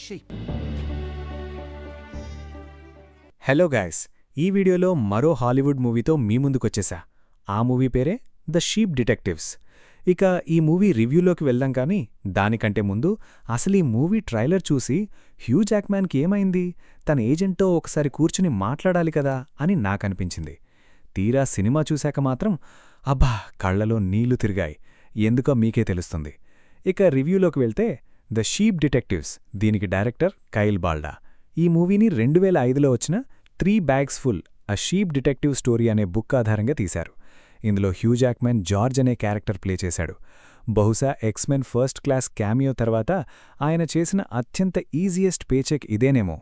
sheep. Hello guys, ఈ వీడియోలో మరో హాలీవుడ్ మూవీతో మీ ముందుకొచ్చేసా. ఆ మూవీ పేరే ద షీప్ డిటెక్టివ్స్. ఇక ఈ మూవీ రివ్యూలోకి వెళ్దాం కానీ దానికంటే ముందు అసలు ఈ మూవీ ట్రైలర్ చూసి హ్యూ జాక్మ్యాన్కి ఏమైంది, తన ఏజెంట్తో ఒకసారి కూర్చుని మాట్లాడాలి కదా అని నాకనిపించింది. తీరా సినిమా చూశాక మాత్రం అబ్బా కళ్లలో నీళ్లు తిరిగాయి. ఎందుకో మీకే తెలుస్తుంది. ఇక రివ్యూలోకి వెళ్తే ద షీప్ డిటెక్టివ్స్, దీనికి డైరెక్టర్ కైల్ బాల్డా. ఈ మూవీని 2005లో వచ్చిన 3 Bags Full అ షీప్ డిటెక్టివ్ స్టోరీ అనే బుక్ ఆధారంగా తీశారు. ఇందులో హ్యూ జాక్మ్యాన్ జార్జ్ అనే క్యారెక్టర్ ప్లే చేశాడు. బహుశా ఎక్స్మెన్ ఫస్ట్ క్లాస్ క్యామియో తర్వాత ఆయన చేసిన అత్యంత ఈజియెస్ట్ పేచెక్ ఇదేనేమో.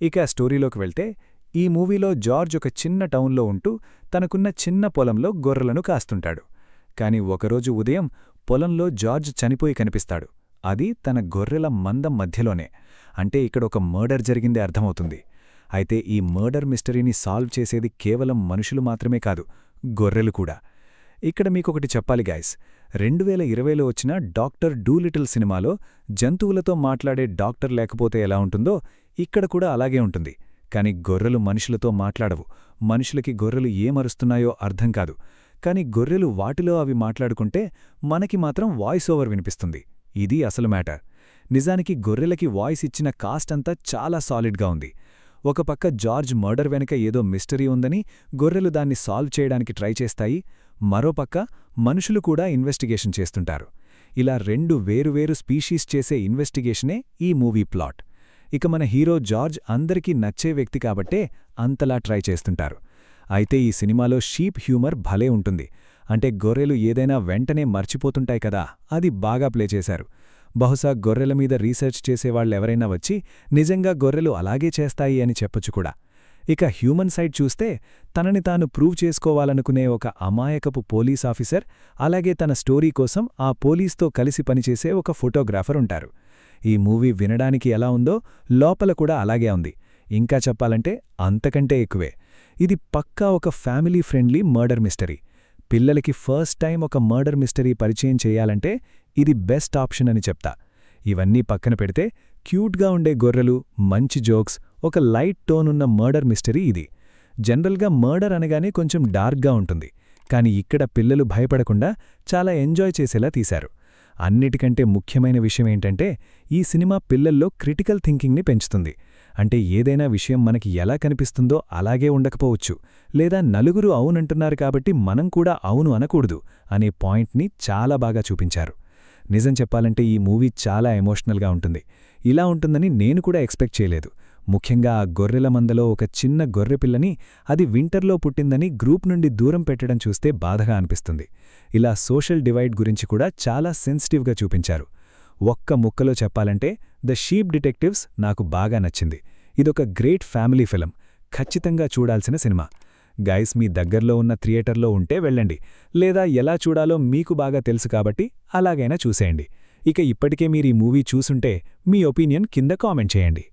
ఇక స్టోరీలోకి వెళ్తే ఈ మూవీలో జార్జ్ ఒక చిన్న టౌన్లో ఉంటూ తనకున్న చిన్న పొలంలో గొర్రెలను కాస్తుంటాడు. కాని ఒకరోజు ఉదయం పొలంలో జార్జ్ చనిపోయి కనిపిస్తాడు. అది తన గొర్రెల మందం మధ్యలోనే. అంటే ఇక్కడ ఒక మర్డర్ జరిగిందే అర్థమవుతుంది. అయితే ఈ మర్డర్ మిస్టరీని సాల్వ్ చేసేది కేవలం మనుషులు మాత్రమే కాదు, గొర్రెలు కూడా. ఇక్కడ మీకొకటి చెప్పాలి గాయ్స్, 2020లో వచ్చిన డాక్టర్ డూలిటిల్ సినిమాలో జంతువులతో మాట్లాడే డాక్టర్ లేకపోతే ఎలా ఉంటుందో ఇక్కడ కూడా అలాగే ఉంటుంది. కాని గొర్రెలు మనుషులతో మాట్లాడవు. మనుషులకి గొర్రెలు ఏమరుస్తున్నాయో అర్థం కాదు. కాని గొర్రెలు వాటిలో అవి మాట్లాడుకుంటే మనకి మాత్రం వాయిస్ ఓవర్ వినిపిస్తుంది. ఇది అసలు మ్యాటర్. నిజానికి గొర్రెలకి వాయిస్ ఇచ్చిన కాస్ట్ అంతా చాలా సాలిడ్గా ఉంది. ఒక పక్క జార్జ్ మర్డర్ వెనుక ఏదో మిస్టరీ ఉందని గొర్రెలు దాన్ని సాల్వ్ చేయడానికి ట్రై చేస్తాయి. మరోపక్క మనుషులు కూడా ఇన్వెస్టిగేషన్ చేస్తుంటారు. ఇలా 2 వేరువేరు స్పీషీస్ చేసే ఇన్వెస్టిగేషనే ఈ మూవీ ప్లాట్. ఇక మన హీరో జార్జ్ అందరికీ నచ్చే వ్యక్తి కాబట్టే అంతలా ట్రై చేస్తుంటారు. అయితే ఈ సినిమాలో షీప్ హ్యూమర్ భలే ఉంటుంది. అంటే గొర్రెలు ఏదైనా వెంటనే మర్చిపోతుంటాయి కదా, అది బాగా ప్లే చేశారు. బహుశా గొర్రెల మీద రీసెర్చ్ చేసేవాళ్లెవరైనా వచ్చి నిజంగా గొర్రెలు అలాగే చేస్తాయి అని చెప్పొచ్చు కూడా. ఇక హ్యూమన్ సైడ్ చూస్తే తనని తాను ప్రూవ్ చేసుకోవాలనుకునే ఒక అమాయకపు పోలీస్ ఆఫీసర్, అలాగే తన స్టోరీ కోసం ఆ పోలీస్తో కలిసి పనిచేసే ఒక ఫోటోగ్రాఫర్ ఉంటారు. ఈ మూవీ వినడానికి ఎలా ఉందో లోపల కూడా అలాగే ఉంది. ఇంకా చెప్పాలంటే అంతకంటే ఎక్కువే. ఇది పక్కా ఒక ఫ్యామిలీ ఫ్రెండ్లీ మర్డర్ మిస్టరీ. పిల్లలకి ఫస్ట్ టైం ఒక మర్డర్ మిస్టరీ పరిచయం చేయాలంటే ఇది బెస్ట్ ఆప్షన్ అని చెప్తా. ఇవన్నీ పక్కన పెడితే క్యూట్గా ఉండే గొర్రెలు, మంచి జోక్స్, ఒక లైట్ టోన్ ఉన్న మర్డర్ మిస్టరీ ఇది. జనరల్గా మర్డర్ అనగానే కొంచెం డార్క్గా ఉంటుంది. కాని ఇక్కడ పిల్లలు భయపడకుండా చాలా ఎంజాయ్ చేసేలా తీశారు. అన్నిటికంటే ముఖ్యమైన విషయమేంటంటే ఈ సినిమా పిల్లల్లో క్రిటికల్ థింకింగ్ని పెంచుతుంది. అంటే ఏదైనా విషయం మనకి ఎలా కనిపిస్తుందో అలాగే ఉండకపోవచ్చు, లేదా నలుగురు అవునంటున్నారు కాబట్టి మనం కూడా అవును అనకూడదు అనే పాయింట్ని చాలా బాగా చూపించారు. నిజం చెప్పాలంటే ఈ మూవీ చాలా ఎమోషనల్గా ఉంటుంది. ఇలా ఉంటుందని నేను కూడా ఎక్స్పెక్ట్ చేయలేదు. ముఖ్యంగా ఆ గొర్రెల మందలో ఒక చిన్న గొర్రెపిల్లని అది వింటర్లో పుట్టిందని గ్రూప్ నుండి దూరం పెట్టడం చూస్తే బాధగా అనిపిస్తుంది. ఇలా సోషల్ డివైడ్ గురించి కూడా చాలా సెన్సిటివ్గా చూపించారు. ఒక్క ముక్కలో చెప్పాలంటే ద షీప్ డిటెక్టివ్స్ నాకు బాగా నచ్చింది. ఇదొక గ్రేట్ ఫ్యామిలీ ఫిలం, ఖచ్చితంగా చూడాల్సిన సినిమా. గైస్, మీ దగ్గర్లో ఉన్న థియేటర్లో ఉంటే వెళ్ళండి, లేదా ఎలా చూడాలో మీకు బాగా తెలుసు కాబట్టి అలాగైనా చూసేయండి. ఇక ఇప్పటికే మీరు ఈ మూవీ చూసుంటే మీ ఒపీనియన్ కింద కామెంట్ చేయండి.